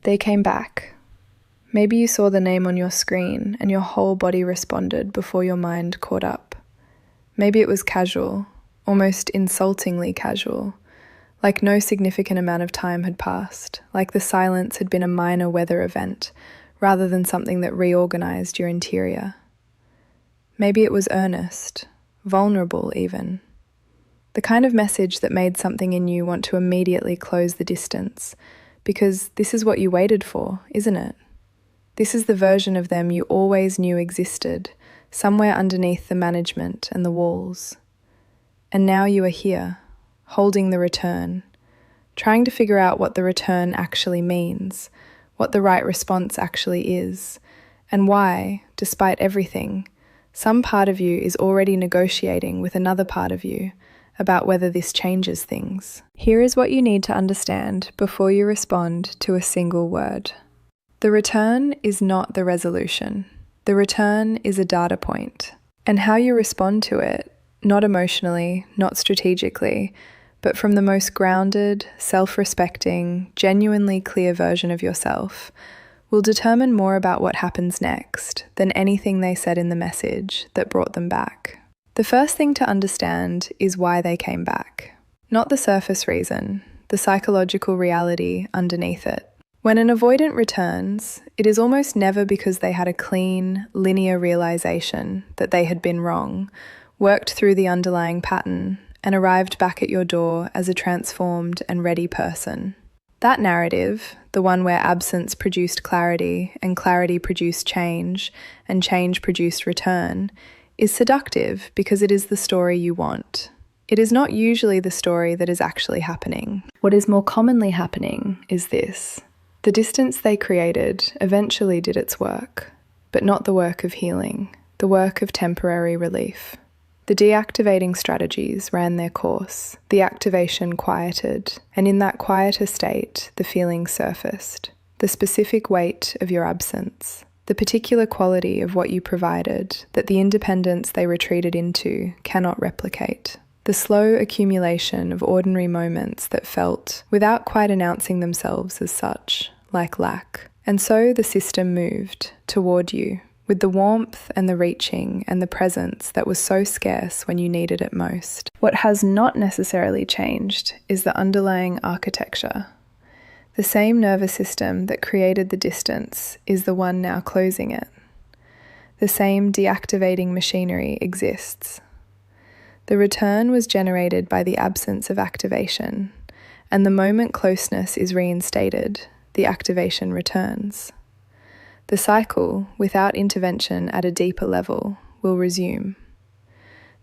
They came back. Maybe you saw the name on your screen and your whole body responded before your mind caught up. Maybe it was casual, almost insultingly casual, like no significant amount of time had passed, like the silence had been a minor weather event rather than something that reorganized your interior. Maybe it was earnest, vulnerable even. The kind of message that made something in you want to immediately close the distance, because this is what you waited for, isn't it? This is the version of them you always knew existed, somewhere underneath the management and the walls. And now you are here, holding the return, trying to figure out what the return actually means, what the right response actually is, and why, despite everything, some part of you is already negotiating with another part of you about whether this changes things. Here is what you need to understand before you respond to a single word. The return is not the resolution. The return is a data point. And how you respond to it, not emotionally, not strategically, but from the most grounded, self-respecting, genuinely clear version of yourself, will determine more about what happens next than anything they said in the message that brought them back. The first thing to understand is why they came back. Not the surface reason, the psychological reality underneath it. When an avoidant returns, it is almost never because they had a clean, linear realization that they had been wrong, worked through the underlying pattern, and arrived back at your door as a transformed and ready person. That narrative, the one where absence produced clarity and clarity produced change and change produced return, is seductive because it is the story you want. It is not usually the story that is actually happening. What is more commonly happening is this. The distance they created eventually did its work, but not the work of healing, the work of temporary relief. The deactivating strategies ran their course, the activation quieted, and in that quieter state, the feeling surfaced. The specific weight of your absence, the particular quality of what you provided that the independence they retreated into cannot replicate. The slow accumulation of ordinary moments that felt, without quite announcing themselves as such, like lack. And so the system moved toward you, with the warmth and the reaching and the presence that was so scarce when you needed it most. What has not necessarily changed is the underlying architecture. The same nervous system that created the distance is the one now closing it. The same deactivating machinery exists. The return was generated by the absence of activation, and the moment closeness is reinstated, the activation returns. The cycle, without intervention at a deeper level, will resume.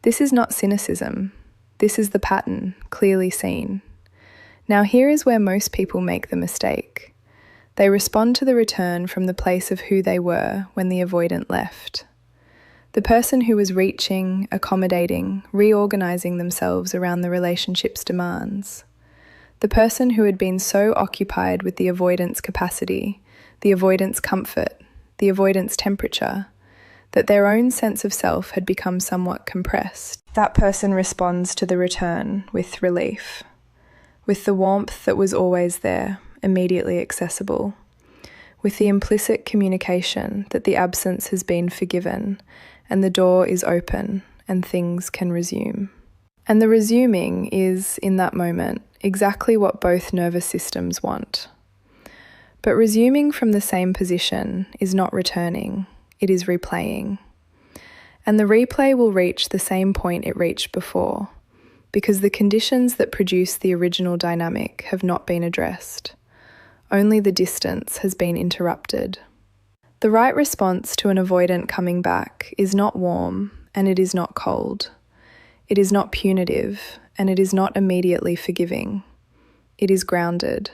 This is not cynicism. This is the pattern, clearly seen. Now here is where most people make the mistake. They respond to the return from the place of who they were when the avoidant left. The person who was reaching, accommodating, reorganizing themselves around the relationship's demands. The person who had been so occupied with the avoidance capacity, the avoidance comfort, the avoidance temperature, that their own sense of self had become somewhat compressed. That person responds to the return with relief, with the warmth that was always there, immediately accessible, with the implicit communication that the absence has been forgiven and the door is open and things can resume. And the resuming is, in that moment, exactly what both nervous systems want. But resuming from the same position is not returning, it is replaying. And the replay will reach the same point it reached before, because the conditions that produce the original dynamic have not been addressed. Only the distance has been interrupted. The right response to an avoidant coming back is not warm and it is not cold. It is not punitive and it is not immediately forgiving. It is grounded.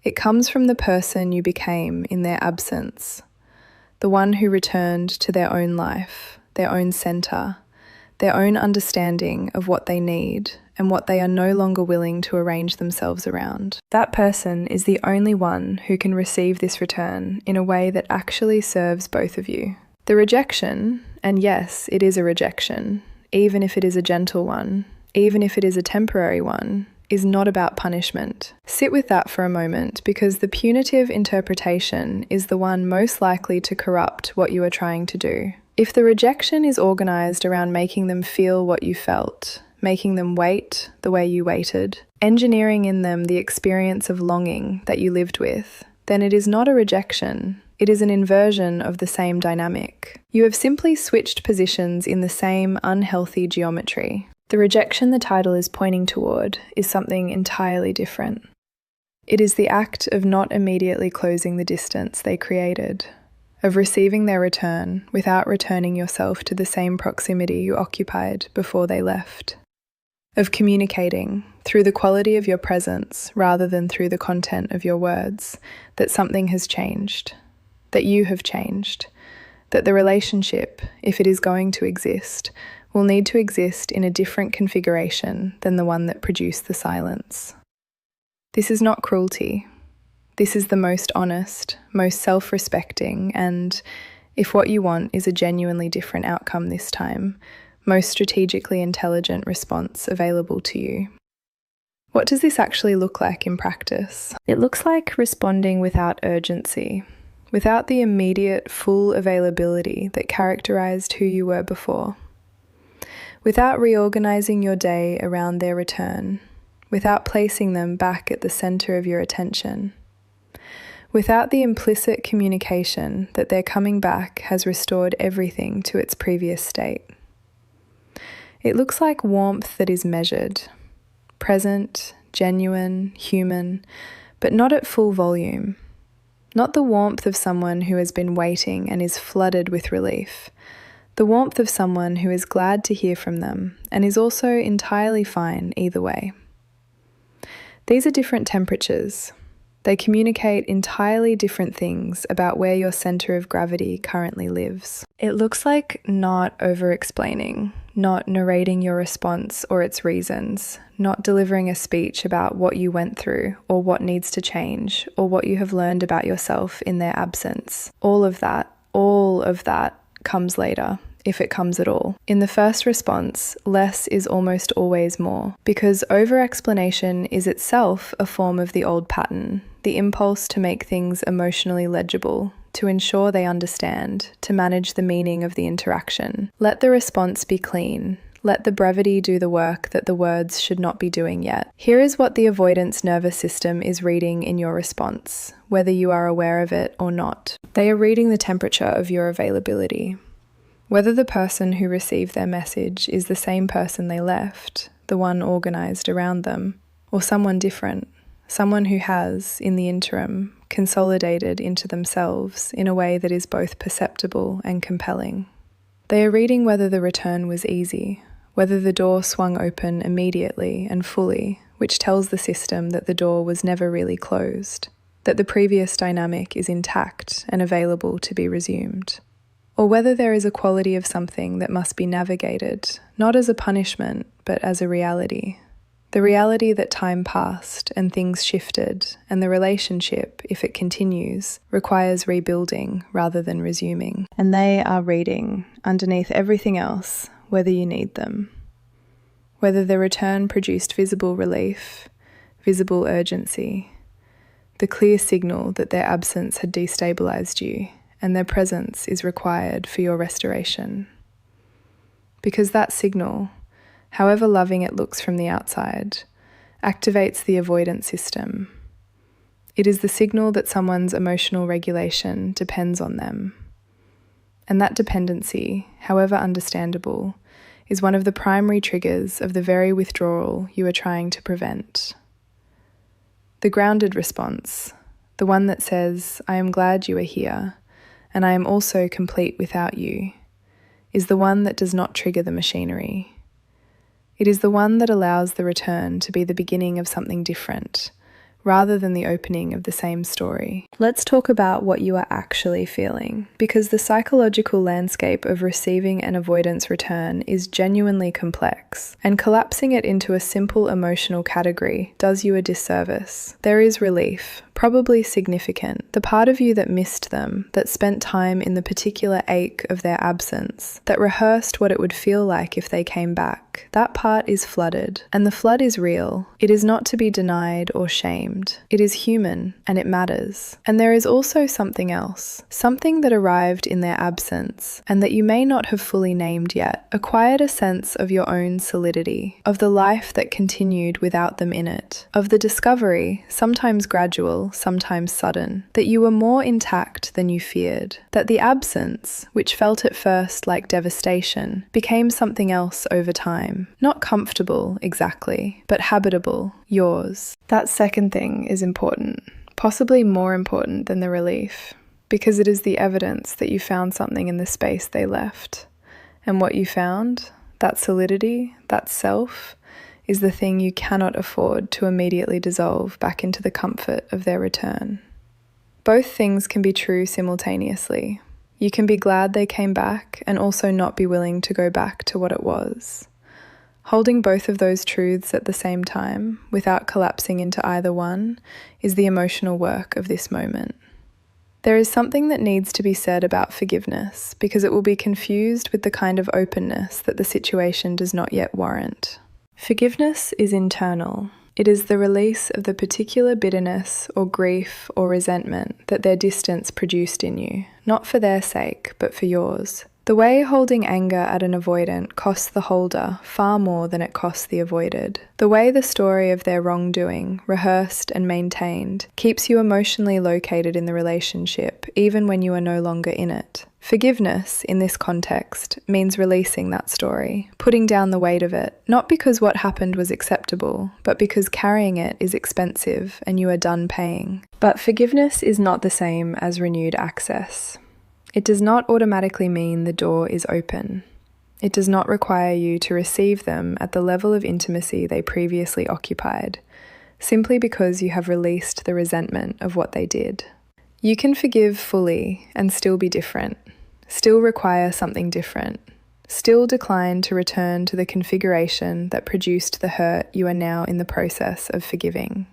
It comes from the person you became in their absence, the one who returned to their own life, their own center, their own understanding of what they need and what they are no longer willing to arrange themselves around. That person is the only one who can receive this return in a way that actually serves both of you. The rejection, and yes, it is a rejection, even if it is a gentle one, even if it is a temporary one, is not about punishment. Sit with that for a moment, because the punitive interpretation is the one most likely to corrupt what you are trying to do. If the rejection is organized around making them feel what you felt, making them wait the way you waited, engineering in them the experience of longing that you lived with, then it is not a rejection. It is an inversion of the same dynamic. You have simply switched positions in the same unhealthy geometry. The rejection the title is pointing toward is something entirely different. It is the act of not immediately closing the distance they created, of receiving their return without returning yourself to the same proximity you occupied before they left, of communicating through the quality of your presence rather than through the content of your words that something has changed, that you have changed, that the relationship, if it is going to exist, will need to exist in a different configuration than the one that produced the silence. This is not cruelty. This is the most honest, most self-respecting, and, if what you want is a genuinely different outcome this time, most strategically intelligent response available to you. What does this actually look like in practice? It looks like responding without urgency, without the immediate, full availability that characterized who you were before. Without reorganizing your day around their return, without placing them back at the center of your attention, without the implicit communication that their coming back has restored everything to its previous state. It looks like warmth that is measured, present, genuine, human, but not at full volume. Not the warmth of someone who has been waiting and is flooded with relief. The warmth of someone who is glad to hear from them and is also entirely fine either way. These are different temperatures. They communicate entirely different things about where your center of gravity currently lives. It looks like not over-explaining, not narrating your response or its reasons, not delivering a speech about what you went through or what needs to change or what you have learned about yourself in their absence. All of that comes later, if it comes at all. In the first response, less is almost always more, because over-explanation is itself a form of the old pattern, the impulse to make things emotionally legible, to ensure they understand, to manage the meaning of the interaction. Let the response be clean. Let the brevity do the work that the words should not be doing yet. Here is what the avoidance nervous system is reading in your response, whether you are aware of it or not. They are reading the temperature of your availability. Whether the person who received their message is the same person they left, the one organized around them, or someone different, someone who has, in the interim, consolidated into themselves in a way that is both perceptible and compelling. They are reading whether the return was easy, whether the door swung open immediately and fully, which tells the system that the door was never really closed, that the previous dynamic is intact and available to be resumed. Or whether there is a quality of something that must be navigated, not as a punishment, but as a reality. The reality that time passed and things shifted, and the relationship, if it continues, requires rebuilding rather than resuming. And they are reading, underneath everything else, whether you need them. Whether the return produced visible relief, visible urgency, the clear signal that their absence had destabilized you, and their presence is required for your restoration. Because that signal, however loving it looks from the outside, activates the avoidance system. It is the signal that someone's emotional regulation depends on them. And that dependency, however understandable, is one of the primary triggers of the very withdrawal you are trying to prevent. The grounded response, the one that says, "I am glad you are here, and I am also complete without you," is the one that does not trigger the machinery. It is the one that allows the return to be the beginning of something different, rather than the opening of the same story. Let's talk about what you are actually feeling, because the psychological landscape of receiving an avoidance return is genuinely complex, and collapsing it into a simple emotional category does you a disservice. There is relief, probably significant, the part of you that missed them, that spent time in the particular ache of their absence, that rehearsed what it would feel like if they came back. back, that part is flooded, and the flood is real. It is not to be denied or shamed. It is human, and it matters. And there is also something else, something that arrived in their absence, and that you may not have fully named yet, acquired a sense of your own solidity, of the life that continued without them in it, of the discovery, sometimes gradual, sometimes sudden, that you were more intact than you feared, that the absence, which felt at first like devastation, became something else over time. Not comfortable, exactly, but habitable, yours. That second thing is important, possibly more important than the relief, because it is the evidence that you found something in the space they left. And what you found, that solidity, that self, is the thing you cannot afford to immediately dissolve back into the comfort of their return. Both things can be true simultaneously. You can be glad they came back and also not be willing to go back to what it was. Holding both of those truths at the same time, without collapsing into either one, is the emotional work of this moment. There is something that needs to be said about forgiveness, because it will be confused with the kind of openness that the situation does not yet warrant. Forgiveness is internal. It is the release of the particular bitterness or grief or resentment that their distance produced in you, not for their sake, but for yours. The way holding anger at an avoidant costs the holder far more than it costs the avoided. The way the story of their wrongdoing, rehearsed and maintained, keeps you emotionally located in the relationship, even when you are no longer in it. Forgiveness, in this context, means releasing that story, putting down the weight of it, not because what happened was acceptable, but because carrying it is expensive and you are done paying. But forgiveness is not the same as renewed access. It does not automatically mean the door is open. It does not require you to receive them at the level of intimacy they previously occupied, simply because you have released the resentment of what they did. You can forgive fully and still be different, still require something different, still decline to return to the configuration that produced the hurt you are now in the process of forgiving.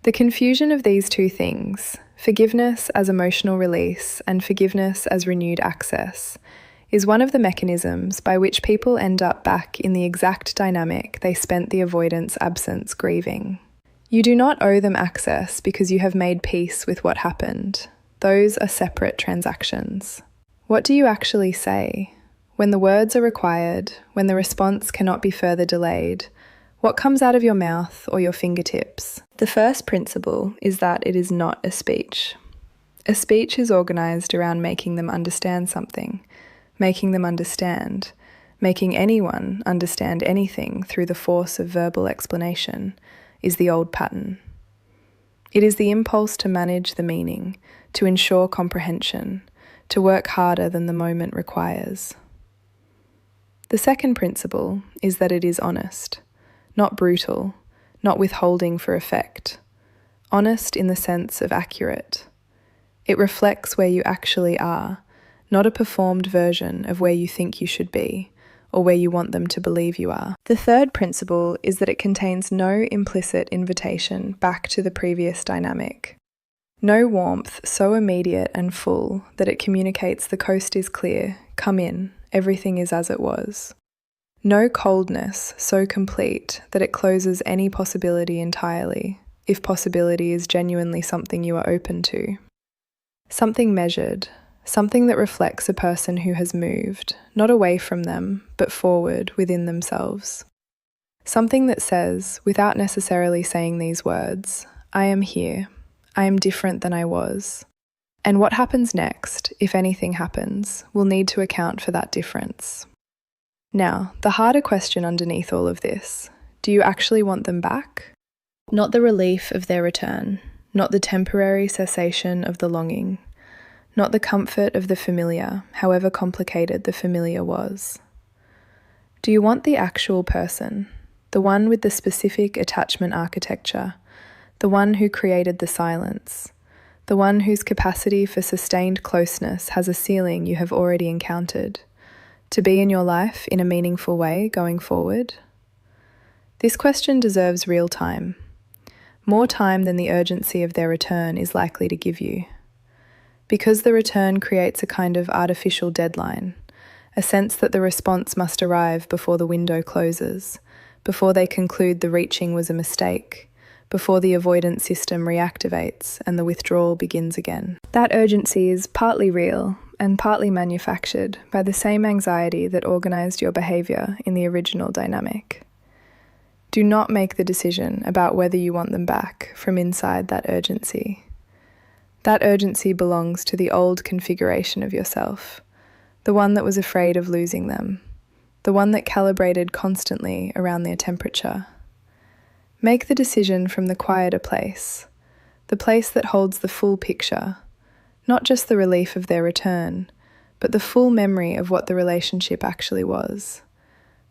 The confusion of these two things, forgiveness as emotional release and forgiveness as renewed access, is one of the mechanisms by which people end up back in the exact dynamic they spent the avoidance absence grieving. You do not owe them access because you have made peace with what happened. Those are separate transactions. What do you actually say? When the words are required, when the response cannot be further delayed, what comes out of your mouth or your fingertips? The first principle is that it is not a speech. A speech is organised around making them understand something, making them understand, making anyone understand anything through the force of verbal explanation, is the old pattern. It is the impulse to manage the meaning, to ensure comprehension, to work harder than the moment requires. The second principle is that it is honest. Not brutal, not withholding for effect. Honest in the sense of accurate. It reflects where you actually are, not a performed version of where you think you should be, or where you want them to believe you are. The third principle is that it contains no implicit invitation back to the previous dynamic. No warmth so immediate and full that it communicates the coast is clear, come in, everything is as it was. No coldness so complete that it closes any possibility entirely, if possibility is genuinely something you are open to. Something measured, something that reflects a person who has moved, not away from them, but forward within themselves. Something that says, without necessarily saying these words, I am here, I am different than I was. And what happens next, if anything happens, will need to account for that difference. Now, the harder question underneath all of this, do you actually want them back? Not the relief of their return, not the temporary cessation of the longing, not the comfort of the familiar, however complicated the familiar was. Do you want the actual person, the one with the specific attachment architecture, the one who created the silence, the one whose capacity for sustained closeness has a ceiling you have already encountered, to be in your life in a meaningful way going forward? This question deserves real time, more time than the urgency of their return is likely to give you. Because the return creates a kind of artificial deadline, a sense that the response must arrive before the window closes, before they conclude the reaching was a mistake, before the avoidance system reactivates and the withdrawal begins again. That urgency is partly real and partly manufactured by the same anxiety that organised your behaviour in the original dynamic. Do not make the decision about whether you want them back from inside that urgency. That urgency belongs to the old configuration of yourself, the one that was afraid of losing them, the one that calibrated constantly around their temperature. Make the decision from the quieter place, the place that holds the full picture, not just the relief of their return, but the full memory of what the relationship actually was.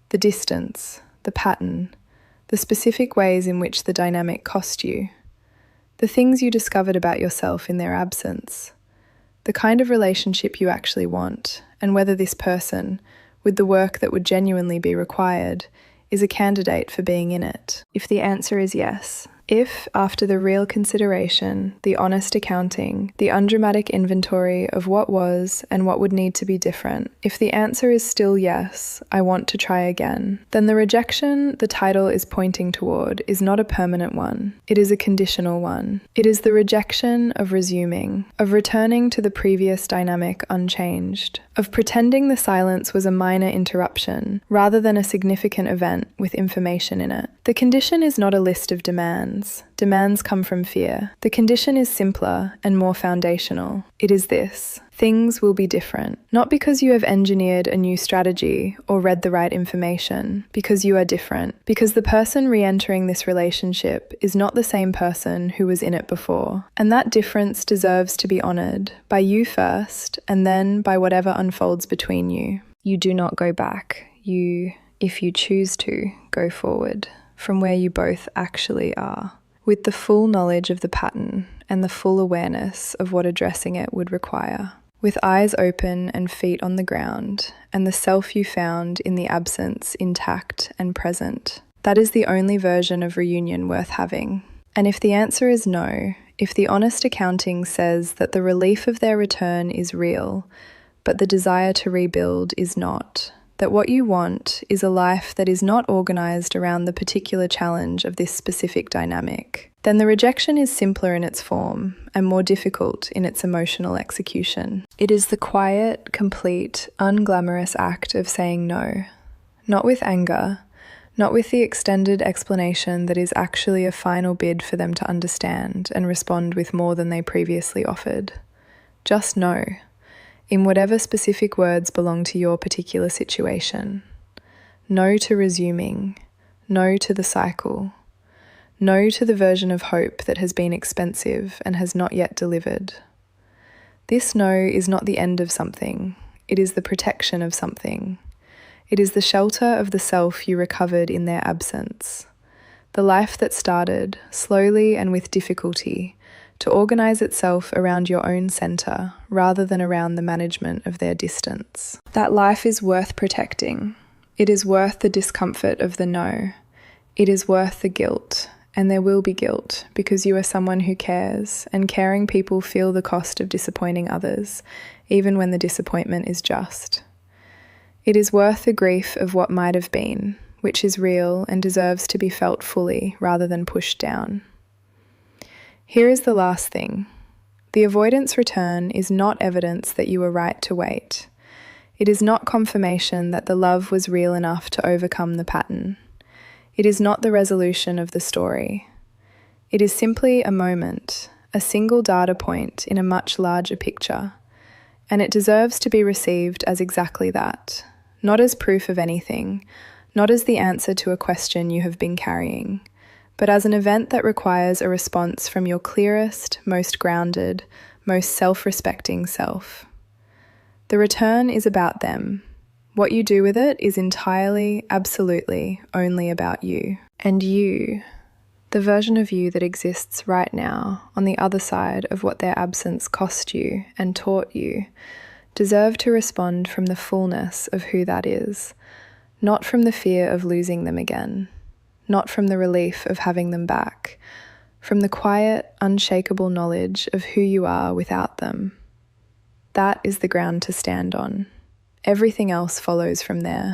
The distance, the pattern, the specific ways in which the dynamic cost you, the things you discovered about yourself in their absence, the kind of relationship you actually want, and whether this person, with the work that would genuinely be required, is a candidate for being in it. If the answer is yes, if, after the real consideration, the honest accounting, the undramatic inventory of what was and what would need to be different, if the answer is still yes, I want to try again, then the rejection the title is pointing toward is not a permanent one. It is a conditional one. It is the rejection of resuming, of returning to the previous dynamic unchanged, of pretending the silence was a minor interruption rather than a significant event with information in it. The condition is not a list of demands. Demands come from fear. The condition is simpler and more foundational. It is this: things will be different. Not because you have engineered a new strategy or read the right information, because you are different. Because the person re-entering this relationship is not the same person who was in it before. And that difference deserves to be honoured, by you first, and then by whatever unfolds between you. You do not go back. You, if you choose to, go forward from where you both actually are, with the full knowledge of the pattern and the full awareness of what addressing it would require, with eyes open and feet on the ground, and the self you found in the absence intact and present. That is the only version of reunion worth having. And if the answer is no, if the honest accounting says that the relief of their return is real, but the desire to rebuild is not, that what you want is a life that is not organised around the particular challenge of this specific dynamic, then the rejection is simpler in its form and more difficult in its emotional execution. It is the quiet, complete, unglamorous act of saying no, not with anger, not with the extended explanation that is actually a final bid for them to understand and respond with more than they previously offered. Just no, in whatever specific words belong to your particular situation. No to resuming, no to the cycle, no to the version of hope that has been expensive and has not yet delivered. This no is not the end of something, it is the protection of something. It is the shelter of the self you recovered in their absence, the life that started, slowly and with difficulty, to organise itself around your own centre rather than around the management of their distance. That life is worth protecting. It is worth the discomfort of the no. It is worth the guilt, and there will be guilt because you are someone who cares, and caring people feel the cost of disappointing others, even when the disappointment is just. It is worth the grief of what might have been, which is real and deserves to be felt fully rather than pushed down. Here is the last thing. The avoidance return is not evidence that you were right to wait. It is not confirmation that the love was real enough to overcome the pattern. It is not the resolution of the story. It is simply a moment, a single data point in a much larger picture, and it deserves to be received as exactly that, not as proof of anything, not as the answer to a question you have been carrying, but as an event that requires a response from your clearest, most grounded, most self-respecting self. The return is about them. What you do with it is entirely, absolutely, only about you. And you, the version of you that exists right now on the other side of what their absence cost you and taught you, deserve to respond from the fullness of who that is, not from the fear of losing them again. Not from the relief of having them back, from the quiet, unshakable knowledge of who you are without them. That is the ground to stand on. Everything else follows from there.